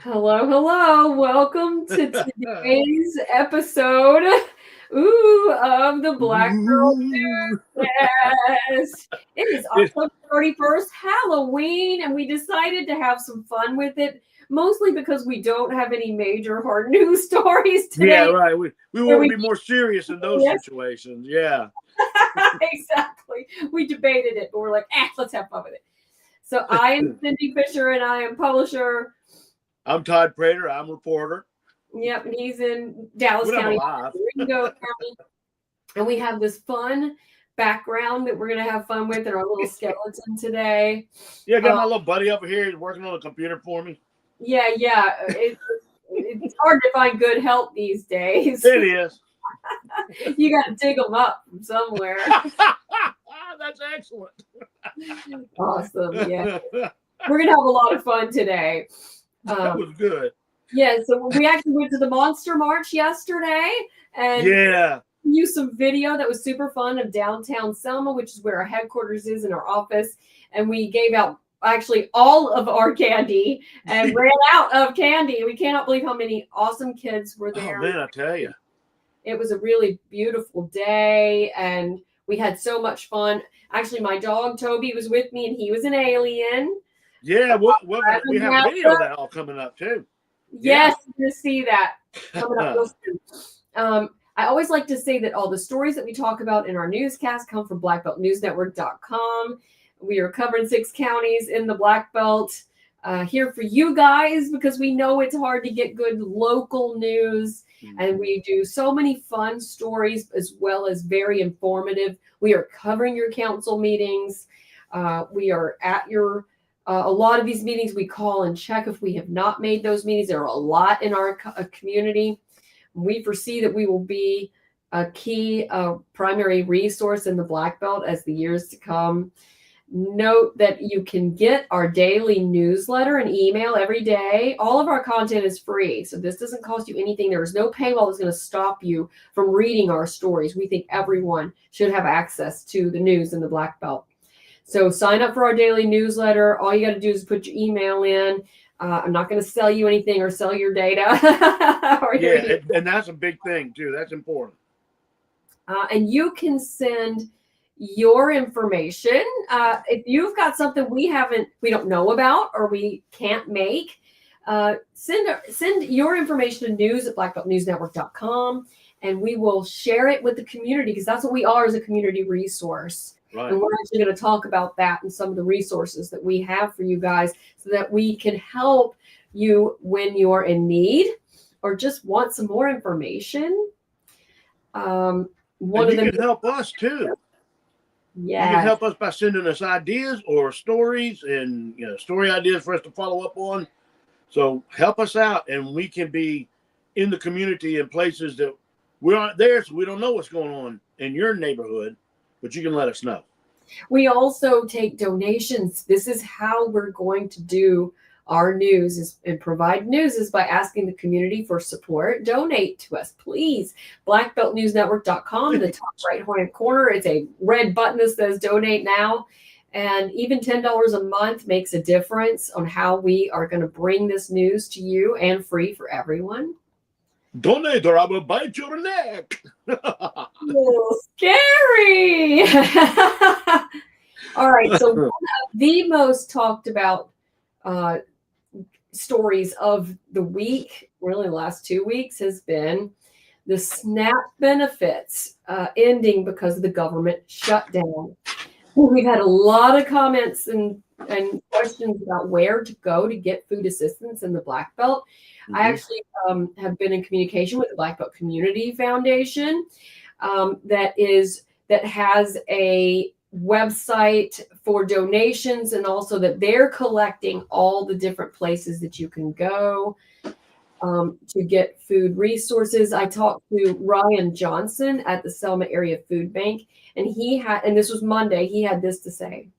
Hello, hello. Welcome to today's episode of the Black Girl Ooh. Newscast. It is October 31st, Halloween, and we decided to have some fun with it, mostly because we don't have any major hard news stories Yeah, today. right. We want to be more serious in those Yes. situations. Yeah. Exactly. We debated it, but we're like, let's have fun with it. So I am Cindy Fisher, and I am publisher. I'm Todd Prater. I'm a reporter. Yep, and he's in Dallas When I'm County, alive. Ringo County, and we have this fun background that we're going to have fun with in our little skeleton today. Yeah, I got my little buddy over here. He's working on a computer for me. Yeah. It's hard to find good help these days. It is. You got to dig them up from somewhere. That's excellent. Awesome. Yeah. We're going to have a lot of fun today. That was good. Yeah, so we actually went to the Monster March yesterday and used some video that was super fun of downtown Selma, which is where our headquarters is in our office. And we gave out actually all of our candy and ran out of candy. We cannot believe how many awesome kids were there. Oh, man, I tell you. It was a really beautiful day and we had so much fun. Actually, my dog Toby was with me and he was an alien. Yeah, we have video of that all coming up too. Yes, you see that coming up real soon. I always like to say that all the stories that we talk about in our newscast come from blackbeltnewsnetwork.com. We are covering 6 counties in the Black Belt here for you guys because we know it's hard to get good local news. And we do so many fun stories as well as very informative. We are covering your council meetings. We are at your a lot of these meetings we call and check if we have not made those meetings. There are a lot in our community. We foresee that we will be a key primary resource in the Black Belt as the years to come. Note that you can get our daily newsletter and email every day. All of our content is free, so this doesn't cost you anything. There is no paywall that's going to stop you from reading our stories. We think everyone should have access to the news in the Black Belt. So sign up for our daily newsletter. All you got to do is put your email in. I'm not going to sell you anything or sell your data. And that's a big thing too. That's important. And you can send your information. If you've got something we don't know about or we can't make, send your information to news@blackbeltnewsnetwork.com and we will share it with the community because that's what we are as a community resource. Right. And we're actually going to talk about that and some of the resources that we have for you guys so that we can help you when you're in need or just want some more information. You can help us too. Yeah. You can help us by sending us ideas or stories and story ideas for us to follow up on. So help us out and we can be in the community in places that we aren't there, so we don't know what's going on in your neighborhood. But you can let us know. We also take donations. This is how we're going to do our news and provide news is by asking the community for support. Donate to us, please. blackbeltnewsnetwork.com in the top right-hand corner. It's a red button that says donate now. And even $10 a month makes a difference on how we are going to bring this news to you and free for everyone. Donate or I will bite your neck. Scary. All right. So one of the most talked about stories of the week, really the last 2 weeks, has been the SNAP benefits ending because of the government shutdown. We've had a lot of comments and questions about where to go to get food assistance in the Black Belt. Mm-hmm. I actually have been in communication with the Black Belt Community Foundation that has a website for donations and also that they're collecting all the different places that you can go to get food resources. I talked to Ryan Johnson at the Selma Area Food Bank, and this was Monday, he had this to say.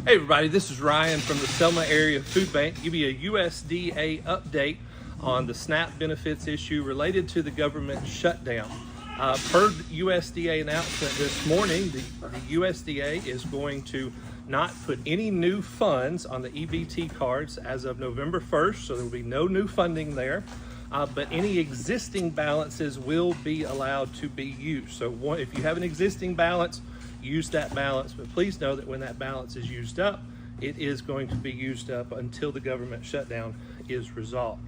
Hey everybody, this is Ryan from the Selma Area Food Bank. Give you a USDA update on the SNAP benefits issue related to the government shutdown. Per USDA announcement this morning, the USDA is going to not put any new funds on the EBT cards as of November 1st, so there will be no new funding there. But any existing balances will be allowed to be used. So if you have an existing balance, use that balance. But please know that when that balance is used up, it is going to be used up until the government shutdown is resolved.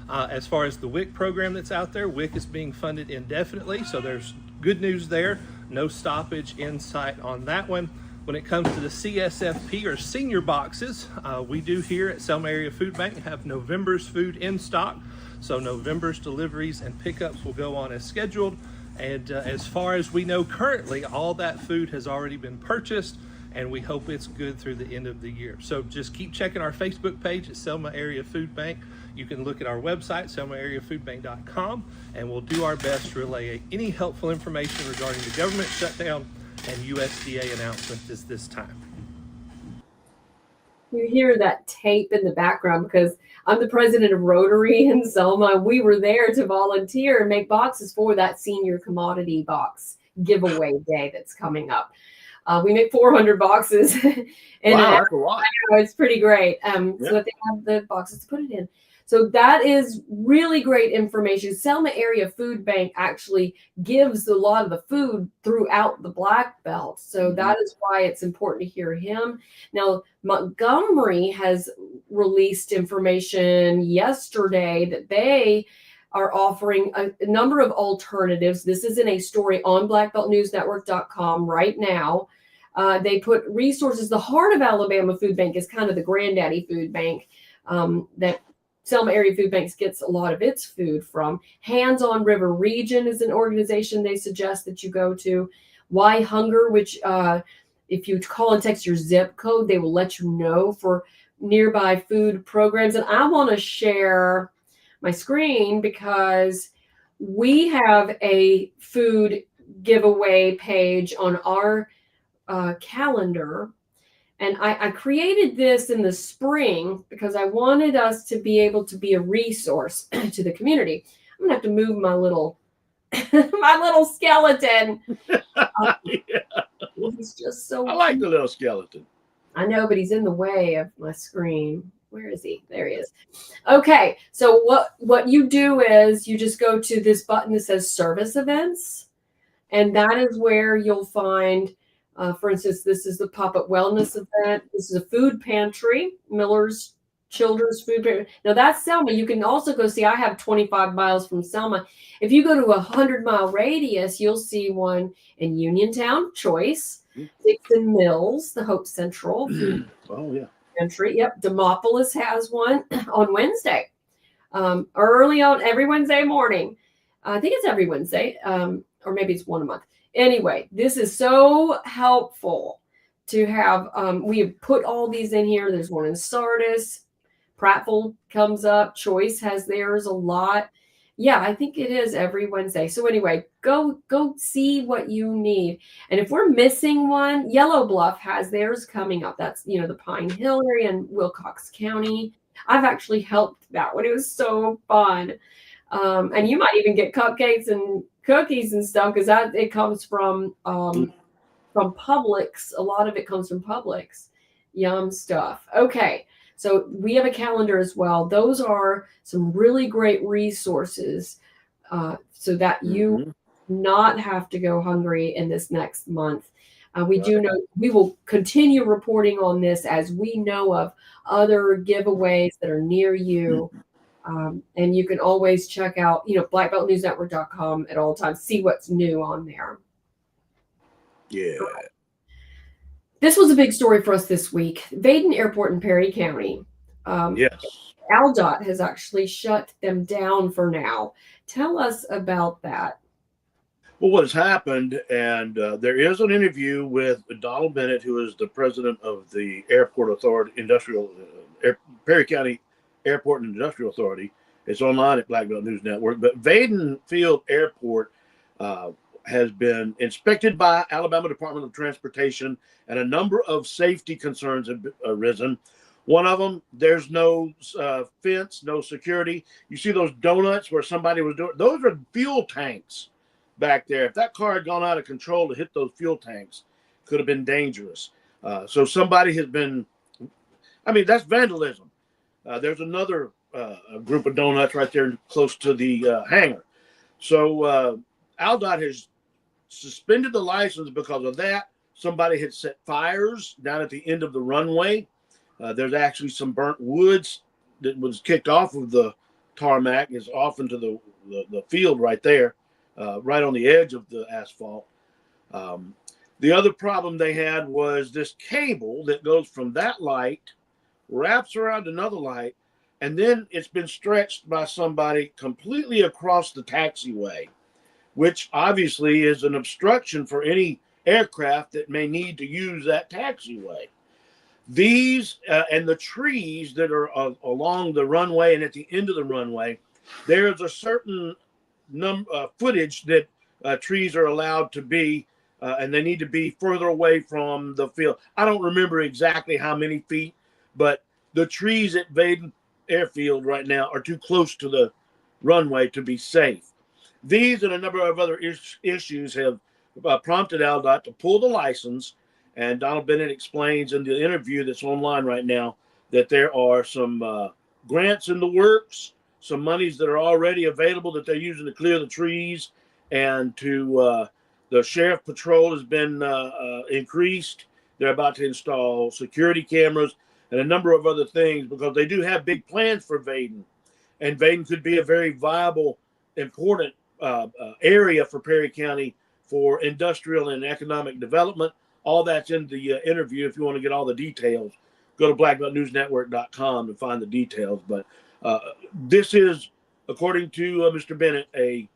As far as the WIC program that's out there, WIC is being funded indefinitely, so there's good news there. No stoppage in sight on that one. When it comes to the CSFP or senior boxes, we do here at Selma Area Food Bank have November's food in stock. So November's deliveries and pickups will go on as scheduled. And as far as we know currently, all that food has already been purchased, and we hope it's good through the end of the year. So just keep checking our Facebook page at Selma Area Food Bank. You can look at our website, selmaareafoodbank.com, and we'll do our best to relay any helpful information regarding the government shutdown and USDA announcements this time. You hear that tape in the background because I'm the president of Rotary in Selma. We were there to volunteer and make boxes for that senior commodity box giveaway day that's coming up. We make 400 boxes. And wow, that's a lot. I know, it's pretty great. So that they have the boxes to put it in. So that is really great information. Selma Area Food Bank actually gives a lot of the food throughout the Black Belt. So that is why it's important to hear him. Now, Montgomery has released information yesterday that they are offering a number of alternatives. This is in a story on blackbeltnewsnetwork.com right now. They put resources. The heart of Alabama Food Bank is kind of the granddaddy food bank that Selma Area Food Banks gets a lot of its food from. Hands on River Region is an organization they suggest that you go to. Why Hunger, which if you call and text your zip code, they will let you know for nearby food programs. And I want to share my screen because we have a food giveaway page on our calendar. And I created this in the spring because I wanted us to be able to be a resource to the community. I'm gonna have to move my little my little skeleton. He's just so I like the little skeleton. I know, but he's in the way of my screen. Where is he? There he is. Okay, so what you do is you just go to this button that says Service Events, and that is where you'll find. For instance, this is the pop-up wellness event. This is a food pantry, Miller's Children's Food Pantry. Now that's Selma. You can also go see, I have 25 miles from Selma. If you go to a 100-mile radius, you'll see one in Uniontown, Choice, Dixon Mills, the Hope Central Food Pantry. Yep, Demopolis has one on Wednesday, early on every Wednesday morning. I think it's every Wednesday, or maybe it's one a month. Anyway, this is so helpful to have. We have put all these in here. There's one in Sardis. Prattville comes up. Choice has theirs a lot. Yeah, I think it is every Wednesday. So anyway, go see what you need. And if we're missing one, Yellow Bluff has theirs coming up. That's, the Pine Hill area in Wilcox County. I've actually helped that one. It was so fun. And you might even get cupcakes and cookies and stuff because it comes from Publix. A lot of it comes from Publix. Yum stuff. Okay, so we have a calendar as well. Those are some really great resources so that you not have to go hungry in this next month. We do know we will continue reporting on this as we know of other giveaways that are near you. And you can always check out, blackbeltnewsnetwork.com at all times, see what's new on there. Yeah. This was a big story for us this week. Vaiden Airport in Perry County. Yes. ALDOT has actually shut them down for now. Tell us about that. Well, what has happened, and there is an interview with Donald Bennett, who is the president of the Airport Authority, Perry County Airport and Industrial Authority. It's online at Black Belt News Network. But Vaiden Field Airport has been inspected by Alabama Department of Transportation, and a number of safety concerns have arisen. One of them, there's no fence, no security. You see those donuts where somebody was doing, those are fuel tanks back there. If that car had gone out of control to hit those fuel tanks, could have been dangerous. So somebody has been, I mean, that's vandalism. There's another group of donuts right there close to the hangar. So Aldot has suspended the license because of that. Somebody had set fires down at the end of the runway. There's actually some burnt woods that was kicked off of the tarmac, is off into the field right there, right on the edge of the asphalt. The other problem they had was this cable that goes from that light, wraps around another light, and then it's been stretched by somebody completely across the taxiway, which obviously is an obstruction for any aircraft that may need to use that taxiway. These and the trees that are along the runway and at the end of the runway, there's a certain footage that trees are allowed to be, and they need to be further away from the field. I don't remember exactly how many feet, but the trees at Vaiden Airfield right now are too close to the runway to be safe. These and a number of other issues have prompted Aldot to pull the license. And Donald Bennett explains in the interview that's online right now that there are some grants in the works, some monies that are already available that they're using to clear the trees, and to the sheriff patrol has been increased. They're about to install security cameras and a number of other things because they do have big plans for Vaiden. And Vaiden could be a very viable, important area for Perry County for industrial and economic development. All that's in the interview. If you want to get all the details, go to blackbeltnewsnetwork.com to find the details. But this is, according to Mr. Bennett, a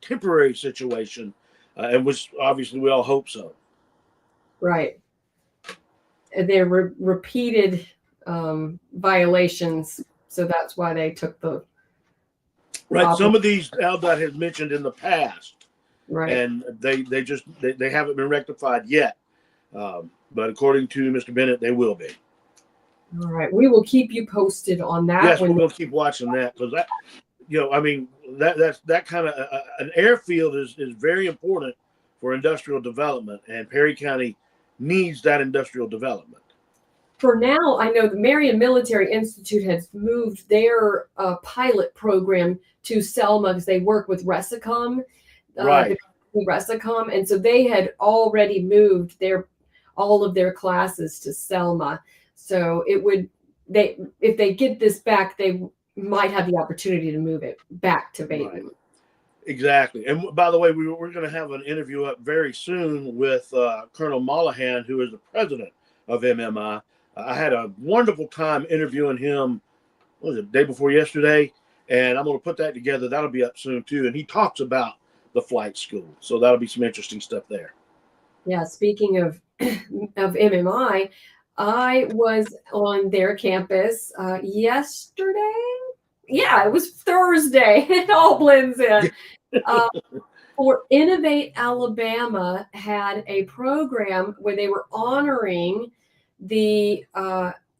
temporary situation, and which obviously we all hope so. Right. They're repeated violations, so that's why they took the. Right. Some of these Aldot has mentioned in the past, right, and they haven't been rectified yet. But according to Mr. Bennett, they will be. All right. We will keep you posted on that. Yes, we're going to keep watching that because that, I mean, that's that kind of an airfield is very important for industrial development, and Perry County needs that industrial development. For now, I know the Marion Military Institute has moved their pilot program to Selma because they work with Resicom, right? Resicom, and so they had already moved all of their classes to Selma. So if they get this back, they might have the opportunity to move it back to Vaiden. Right. Exactly. And by the way, we're going to have an interview up very soon with Colonel Mollahan, who is the president of MMI. I had a wonderful time interviewing him, what was it, day before yesterday? And I'm going to put that together. That'll be up soon, too. And he talks about the flight school. So that'll be some interesting stuff there. Yeah, speaking of MMI, I was on their campus yesterday. Yeah, it was Thursday. It all blends in. For Innovate Alabama had a program where they were honoring the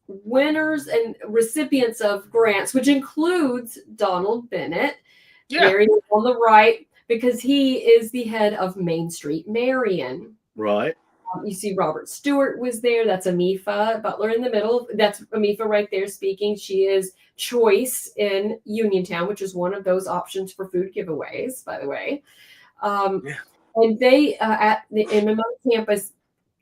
winners and recipients of grants, which includes Donald Bennett, buried on the right, because he is the head of Main Street Marion. Right. You see Robert Stewart was there. That's Amifa Butler in the middle. That's Amifa right there speaking. She is choice in Uniontown, which is one of those options for food giveaways, by the way. And they, at the MMI campus,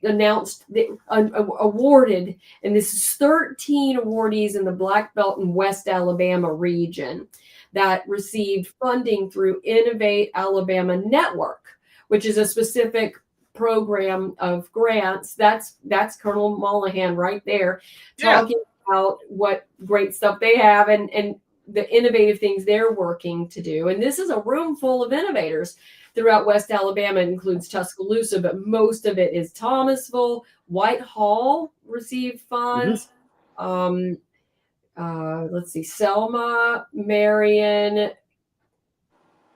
announced, awarded, and this is 13 awardees in the Black Belt and West Alabama region that received funding through Innovate Alabama Network, which is a specific program of grants. That's Colonel Mollahan right there talking about what great stuff they have and the innovative things they're working to do. And this is a room full of innovators throughout West Alabama. It includes Tuscaloosa, but most of it is Thomasville. Whitehall received funds. Let's see, Selma, Marion, a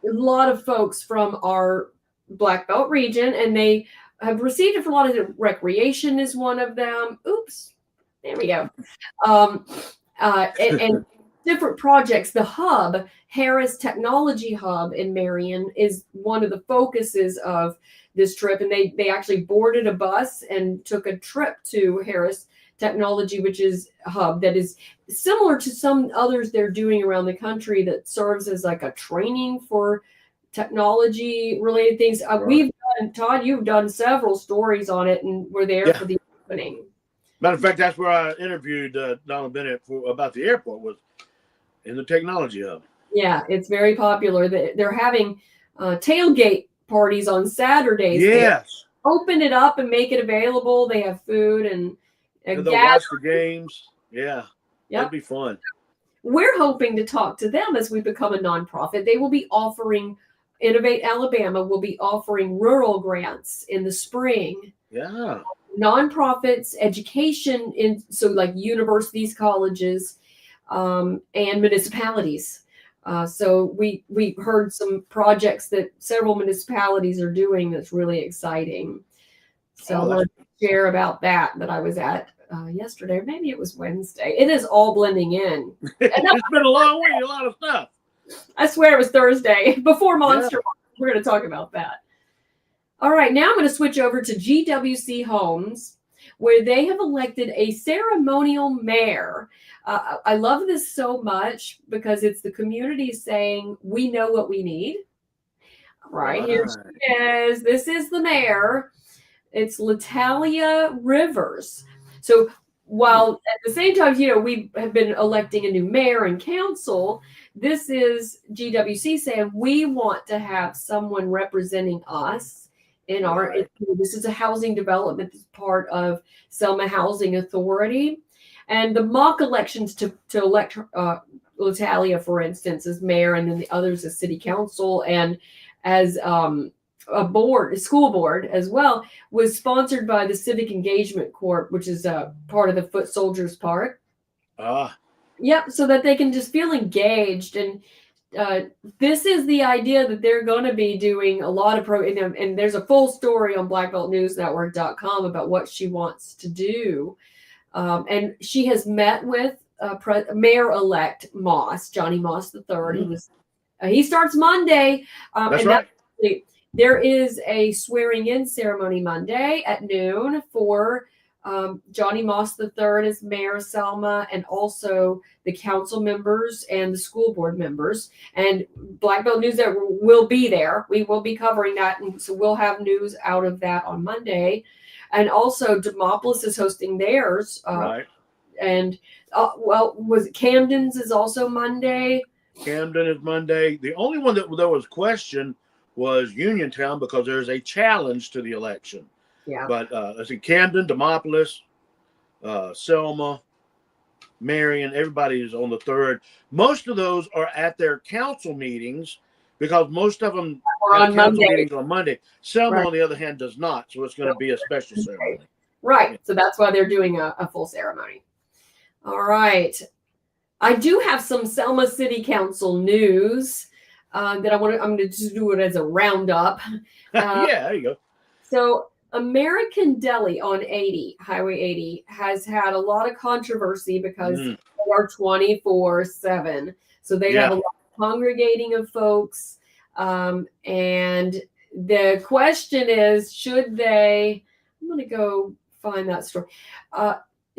lot of folks from our Black Belt region, and they have received it for a lot of recreation is one of them. Oops, there we go. And different projects. The hub, Harris Technology Hub in Marion, is one of the focuses of this trip. And they actually boarded a bus and took a trip to Harris Technology, which is a hub that is similar to some others they're doing around the country that serves as like a training for technology related things. Right. We've done, Todd, you've done several stories on it, and we're there Yeah. for the opening. Matter of fact, that's where I interviewed Donald Bennett about the airport, was in the technology hub. Yeah, it's very popular. They're having tailgate parties on Saturdays. Yes. They open it up and make it available. They have food and And they'll watch the games. Yeah. Yep. It'd be fun. We're hoping to talk to them as we become a nonprofit. They will be offering, Innovate Alabama will be offering rural grants in the spring. Yeah. Nonprofits, education, so like universities, colleges, and municipalities. So we heard some projects that several municipalities are doing that's really exciting. So I wanted to share about that I was at yesterday, or maybe it was Wednesday. It is all blending in. It's been a long week, a lot of stuff. I swear it was Thursday before Monster. Yeah. We're going to talk about that. All right, now I'm going to switch over to GWC Homes, where they have elected a ceremonial mayor. I love this so much because it's the community saying, we know what we need. Right, here she is. This is the mayor. It's Latalia Rivers. So while at the same time, we have been electing a new mayor and council, this is GWC saying we want to have someone representing us in our, this is a housing development that's part of Selma Housing Authority. And the mock elections to elect Latalia, for instance, as mayor, and then the others as city council and as a school board as well, was sponsored by the Civic Engagement Corp, which is a part of the Foot Soldiers Park. Yep, so that they can just feel engaged. And this is the idea that they're going to be doing a lot of and there's a full story on blackbeltnewsnetwork.com about what she wants to do. And she has met with Mayor-elect Moss, Johnny Moss III. Mm-hmm. He starts Monday. That's right. There is a swearing-in ceremony Monday at noon for Johnny Moss III as Mayor of Selma, and also the council members and the school board members. And Black Belt News Network will be there. We will be covering that, and so we'll have news out of that on Monday. And also, Demopolis is hosting theirs. Right. And was it Camden's is also Monday? Camden is Monday. The only one that there was question was Uniontown, because there's a challenge to the election. Yeah. But let's see, Camden, Demopolis, Selma, Marion, everybody is on the 3rd. Most of those are at their council meetings, because most of them have council meetings on Monday. Selma, on the other hand, does not. So it's going to be a special ceremony. Right. So that's why they're doing a full ceremony. All right. I do have some Selma City Council news that I'm going to just do it as a roundup. Yeah, there you go. So American Deli on Highway 80 has had a lot of controversy because they are 24/7. So they have a lot of congregating of folks. And the question is, should they, I'm going to go find that story.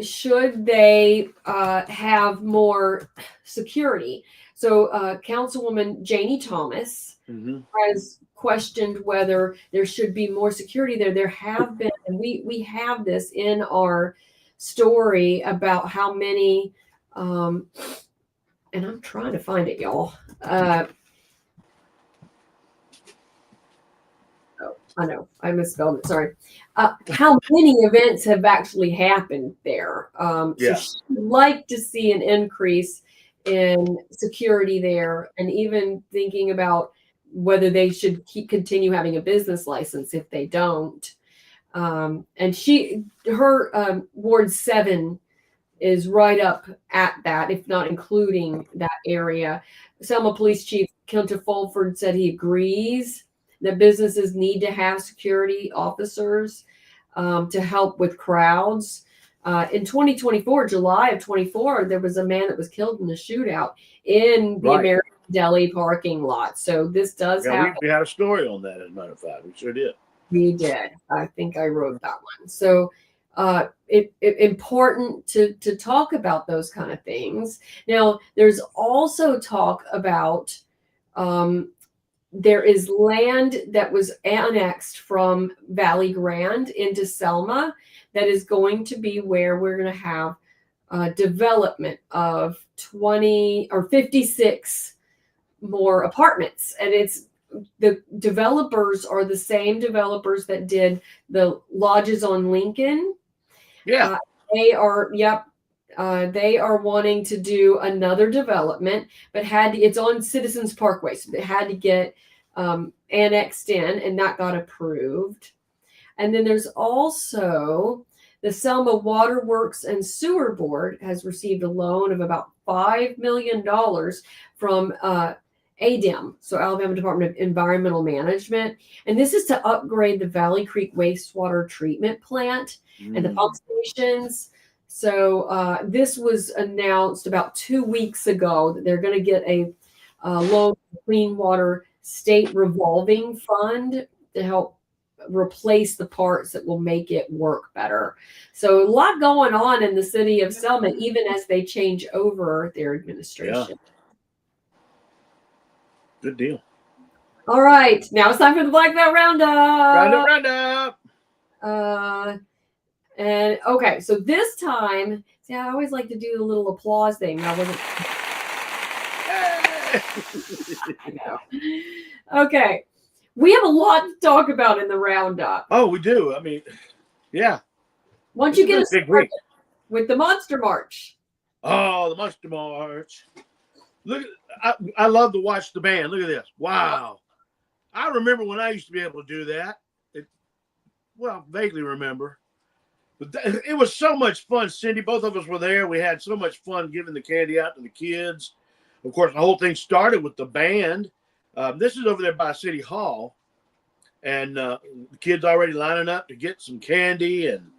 Should they have more security? So Councilwoman Janie Thomas has questioned whether there should be more security there. There have been, and we have this in our story about how many, and I'm trying to find it, y'all. I know I misspelled it. Sorry. How many events have actually happened there? So she'd like to see an increase in security there, and even thinking about whether they should continue having a business license if they don't. And her Ward 7 is right up at that, if not including that area. Selma Police Chief Kilter Fulford said he agrees that businesses need to have security officers to help with crowds. In 2024, July of 24, there was a man that was killed in a shootout in the Right. American Deli parking lot. So this does Yeah, happen. we had a story on that, as a matter of fact. We sure did. We did. I think I wrote that one. So it important to talk about those kind of things. Now, there's also talk about there is land that was annexed from Valley Grande into Selma that is going to be where we're going to have development of 20 or 56 more apartments. And it's the developers are the same developers that did the lodges on Lincoln. Yeah. They are, they are wanting to do another development, but it's on Citizens Parkway, so it had to get annexed in, and that got approved. And then there's also the Selma Waterworks and Sewer Board has received a loan of about $5 million from ADEM, so Alabama Department of Environmental Management. And this is to upgrade the Valley Creek wastewater treatment plant and the pump stations. So this was announced about 2 weeks ago that they're going to get a loan from the Clean Water State Revolving Fund to help replace the parts that will make it work better. So a lot going on in the city of Selma, even as they change over their administration. Yeah. Good deal. All right, now it's time for the Black Belt Roundup. Roundup. And okay, so this time, see, I always like to do the little applause thing. I wasn't. I know. Okay, we have a lot to talk about in the roundup. Oh, we do. I mean, yeah. Once you get us started with the Monster March. Oh, the Monster March. Look, I love to watch the band. Look at this. Wow. I remember when I used to be able to do that. Vaguely remember. But it was so much fun, Cindy. Both of us were there. We had so much fun giving the candy out to the kids. Of course, the whole thing started with the band. This is over there by City Hall. And the kids already lining up to get some candy. And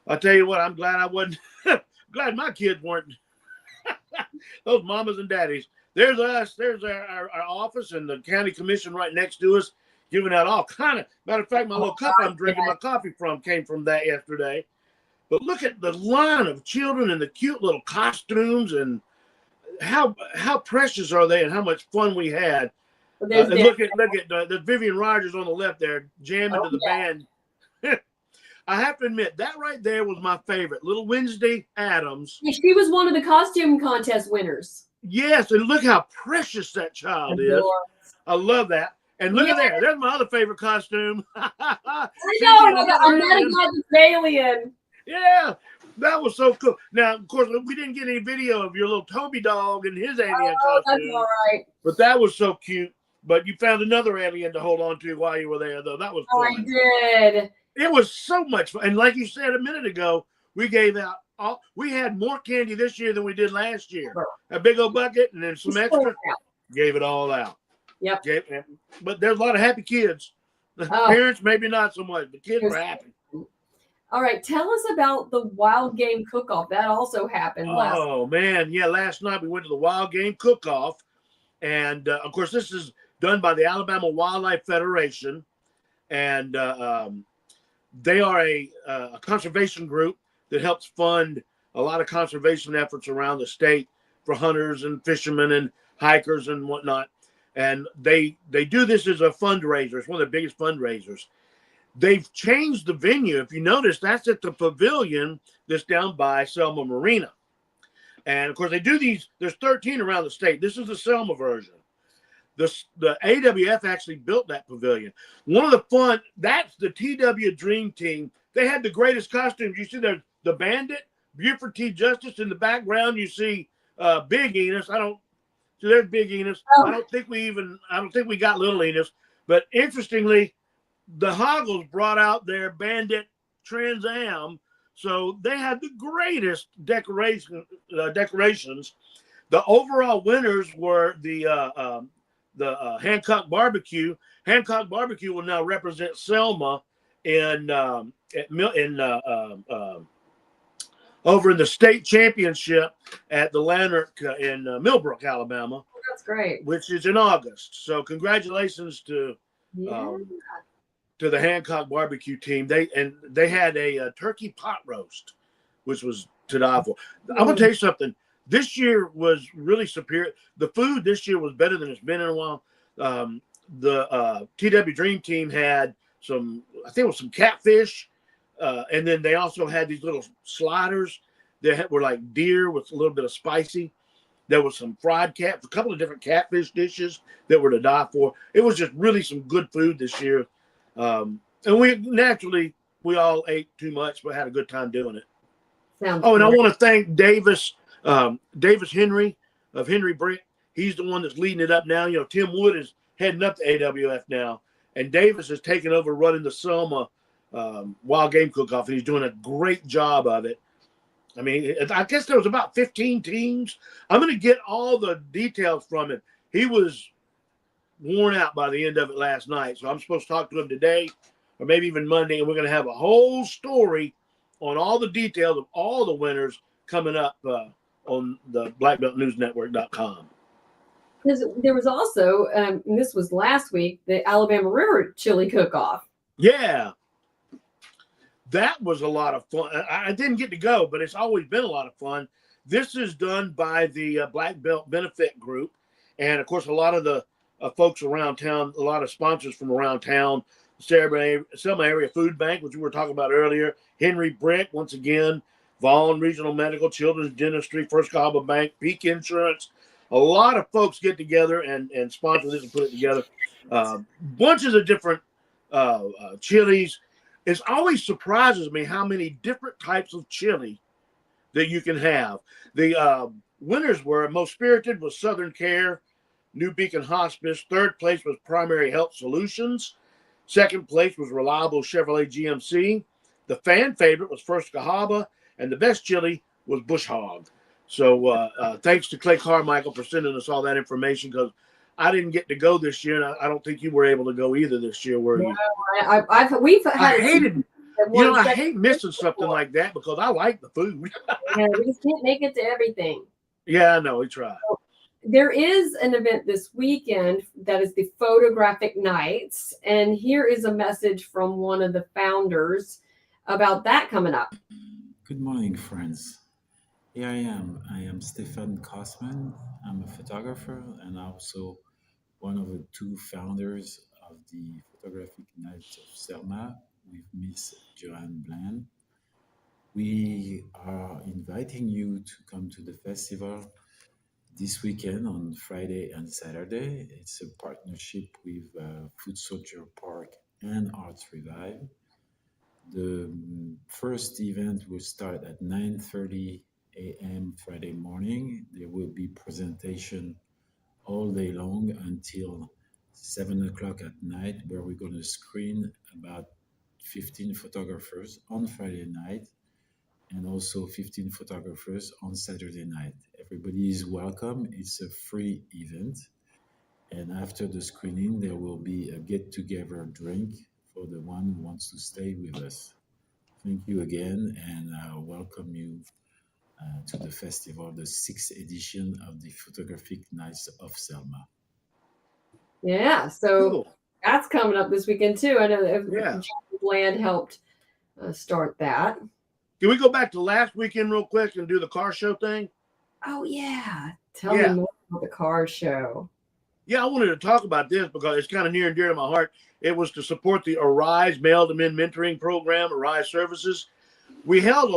I'll tell you what, I'm glad I wasn't. Glad my kids weren't. Those mamas and daddies. There's us. There's our office and the county commission right next to us, giving out all kind of. Matter of fact, my little cup I'm drinking my coffee from came from that yesterday. But look at the line of children and the cute little costumes and how precious are they and how much fun we had. And look at the Vivian Rogers on the left there jamming to the band. I have to admit, that right there was my favorite. Little Wednesday Addams. She was one of the costume contest winners. Yes, and look how precious that child is. I love that. And look at there. There's my other favorite costume. I know. Another alien. Yeah, that was so cool. Now, of course, we didn't get any video of your little Toby dog and his alien costume. That's all right. But that was so cute. But you found another alien to hold on to while you were there, though. That was fun. I did. It was so much fun. And like you said a minute ago, we gave out we had more candy this year than we did last year. A big old bucket and then some extra. Gave it all out. Yep. But there's a lot of happy kids. The parents maybe not so much, but kids were happy. All right, tell us about the Wild Game Cook-Off. That also happened last night. Oh, man. Yeah, last night we went to the Wild Game Cook-Off. And, of course, this is done by the Alabama Wildlife Federation. And they are a conservation group that helps fund a lot of conservation efforts around the state for hunters and fishermen and hikers and whatnot. And they do this as a fundraiser. It's one of the biggest fundraisers. They've changed the venue. If you notice, that's at the pavilion that's down by Selma Marina. And, of course, they do these. There's 13 around the state. This is the Selma version. The AWF actually built that pavilion. One of the fun, that's the TW Dream Team. They had the greatest costumes. You see there's the Bandit, Buford T. Justice in the background. You see Big Enos. So there's Big Enos. Oh. I don't think we got Little Enos. But interestingly, the Hoggles brought out their Bandit Trans Am, so they had the greatest decorations. The overall winners were the Hancock Barbecue. Hancock Barbecue will now represent Selma in over in the state championship at the Lanark in Millbrook, Alabama. That's great. Which is in August. So congratulations to Yeah. the Hancock barbecue team. They had a turkey pot roast, which was to die for. I'm gonna tell you something. This year was really superior. The food this year was better than it's been in a while. The TW Dream team had some, I think it was some catfish, and then they also had these little sliders that were like deer with a little bit of spicy. There was some fried cat, a couple of different catfish dishes that were to die for. It was just really some good food this year. And we all ate too much, but had a good time doing it. Sounds and great. I want to thank Davis Henry of Henry Brick. He's the one that's leading it up now. You know, Tim Wood is heading up to AWF now, and Davis has taken over running the Selma Wild Game Cook-Off, and he's doing a great job of it. I mean, I guess there was about 15 teams. I'm going to get all the details from him. He was worn out by the end of it last night, so I'm supposed to talk to him today or maybe even Monday, and we're going to have a whole story on all the details of all the winners coming up on the blackbeltnewsnetwork.com. Because there was also, and this was last week, the Alabama River Chili Cook-Off. Yeah. That was a lot of fun. I didn't get to go, but it's always been a lot of fun. This is done by the Black Belt Benefit Group. And, of course, a lot of the folks around town, a lot of sponsors from around town, Selma Area Food Bank, which we were talking about earlier, Henry Brick, once again, Vaughn Regional Medical, Children's Dentistry, First Cahaba Bank, Peak Insurance. A lot of folks get together and sponsor this and put it together. Bunches of different chilies. It always surprises me how many different types of chili that you can have. The winners were Most Spirited was Southern Care, New Beacon Hospice. Third place was Primary Health Solutions. Second place was Reliable Chevrolet GMC. The fan favorite was First Cahaba, and the best chili was Bush Hog. So thanks to Clay Carmichael for sending us all that information, because I didn't get to go this year, and I don't think you were able to go either this year, were you? We've had I hate missing something like that because I like the food. Yeah, we just can't make it to everything. Yeah, I know. We tried. There is an event this weekend that is the Photographic Nights, and here is a message from one of the founders about that coming up. Good morning, friends. Here I am. I am Stefan Kosman. I'm a photographer and also one of the two founders of the Photographic Nights of Selma with Miss Joanne Bland. We are inviting you to come to the festival this weekend on Friday and Saturday. It's a partnership with Food Soldier Park and Arts Revive. The first event will start at 9:30 a.m. Friday morning. There will be presentation all day long until 7 o'clock at night, where we're going to screen about 15 photographers on Friday night and also 15 photographers on Saturday night. Everybody is welcome. It's a free event. And after the screening, there will be a get-together drink for the one who wants to stay with us. Thank you again, and welcome you to the festival, the 6th edition of the Photographic Nights of Selma. Yeah, so Cool. That's coming up this weekend too. I know that Yeah. Land helped start that. Can we go back to last weekend real quick and do the car show thing? Oh yeah, tell me more about the car show. Yeah, I wanted to talk about this because it's kind of near and dear to my heart. It was to support the Arise Male to Men Mentoring Program, Arise Services. We held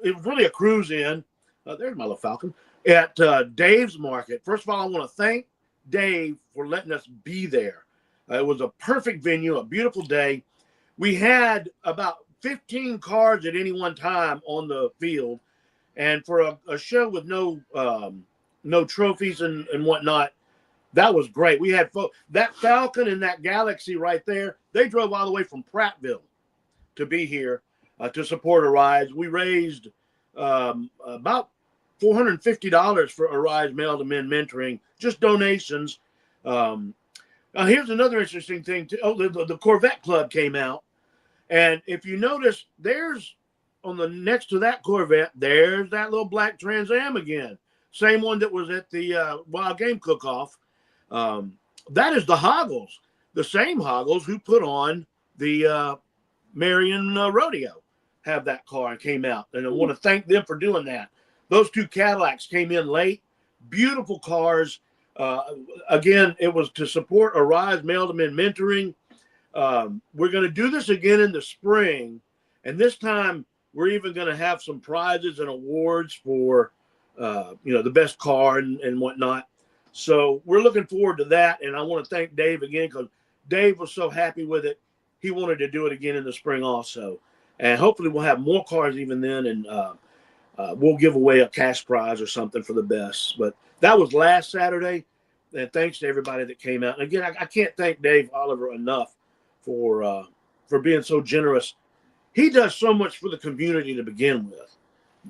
it was really a cruise in. There's my little Falcon at Dave's Market. First of all, I want to thank Dave for letting us be there. It was a perfect venue, a beautiful day. We had about 15 cars at any one time on the field, and for a show with no trophies and whatnot, that was great. We had that Falcon and that Galaxy right there. They drove all the way from Prattville to be here to support Arise. We raised about $450 for Arise Male to Men Mentoring, just donations. Here's another interesting thing. The Corvette Club came out. And if you notice, there's on the next to that Corvette, there's that little black Trans Am again. Same one that was at the Wild Game Cook-Off. That is the Hoggles, the same Hoggles who put on the Marion Rodeo, have that car and came out. And I want to thank them for doing that. Those two Cadillacs came in late. Beautiful cars. Again, it was to support Arise Mail to Men mentoring. We're going to do this again in the spring. And this time we're even going to have some prizes and awards for, the best car and whatnot. So we're looking forward to that. And I want to thank Dave again, because Dave was so happy with it. He wanted to do it again in the spring also. And hopefully we'll have more cars even then. And we'll give away a cash prize or something for the best. But that was last Saturday. And thanks to everybody that came out. And again, I can't thank Dave Oliver enough for being so generous. He does so much for the community to begin with,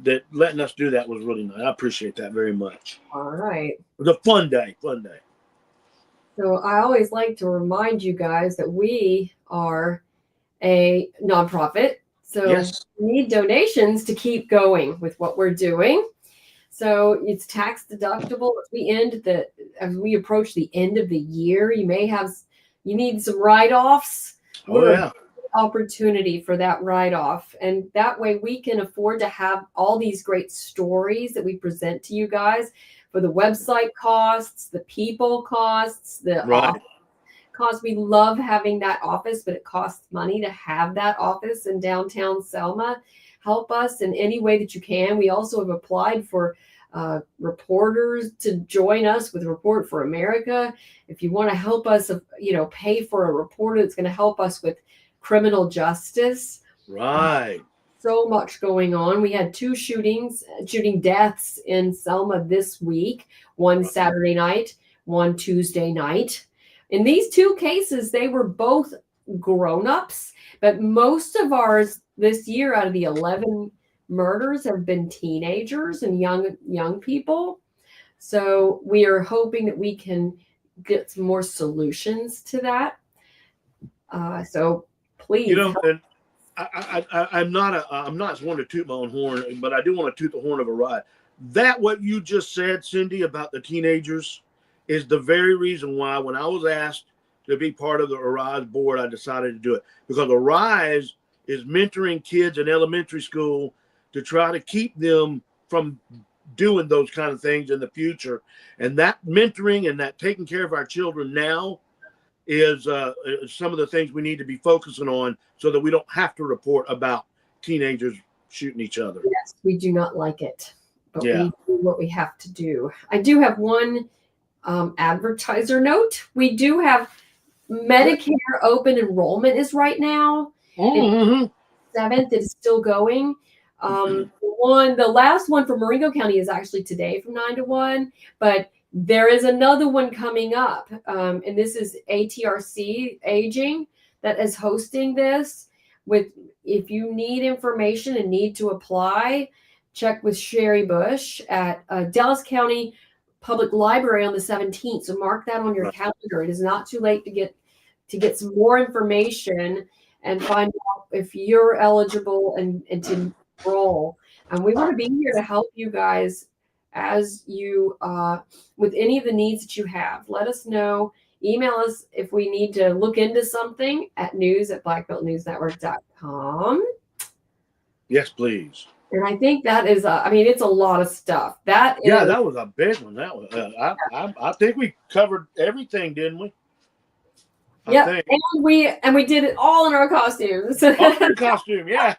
that letting us do that was really nice. I appreciate that very much. All right. It was a fun day. So I always like to remind you guys that we are a nonprofit. So Yes. we need donations to keep going with what we're doing. So it's tax deductible. As we approach the end of the year, you need some write-offs. Oh, yeah. Opportunity for that write-off, and that way we can afford to have all these great stories that we present to you guys for the website costs, the people costs, the Right. costs. We love having that office, but it costs money to have that office in downtown Selma. Help us in any way that you can. We also have applied for reporters to join us with Report for America. If you want to help us, pay for a reporter that's going to help us with criminal justice. Right. So much going on. We had 2 shooting deaths in Selma this week, one Saturday night, one Tuesday night. In these 2 cases, they were both grown-ups, but most of ours this year, out of the 11 murders, have been teenagers and young people. So we are hoping that we can get some more solutions to that. So please. And I'm not one to toot my own horn, but I do want to toot the horn of Arise. That what you just said, Cindy, about the teenagers is the very reason why when I was asked to be part of the Arise board, I decided to do it, because Arise is mentoring kids in elementary school to try to keep them from doing those kind of things in the future. And that mentoring and that taking care of our children now is some of the things we need to be focusing on, so that we don't have to report about teenagers shooting each other. Yes, we do not like it, but Yeah. we do what we have to do. I do have one advertiser note. We do have Medicare open enrollment is right now. Mm-hmm. 7th, it is still going. The last one for Marengo County is actually today from 9 to 1, but there is another one coming up, and this is ATRC Aging that is hosting this. If you need information and need to apply, check with Sherry Bush at Dallas County Public Library on the 17th. So mark that on your calendar. It is not too late to get some more information and find out if you're eligible and to enroll. And we want to be here to help you guys as you with any of the needs that you have. Let us know. Email us if we need to look into something at news@blackbeltnewsnetwork.com. Yes, please. And I think that is it's a lot of stuff. That was a big one. That was I think we covered everything, didn't we? Yeah, and we did it all in our costumes. All in the costume, yeah.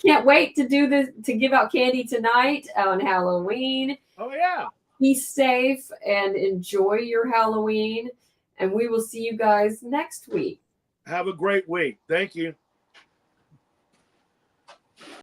Can't wait to do this, to give out candy tonight on Halloween. Oh yeah. Be safe and enjoy your Halloween, and we will see you guys next week. Have a great week. Thank you.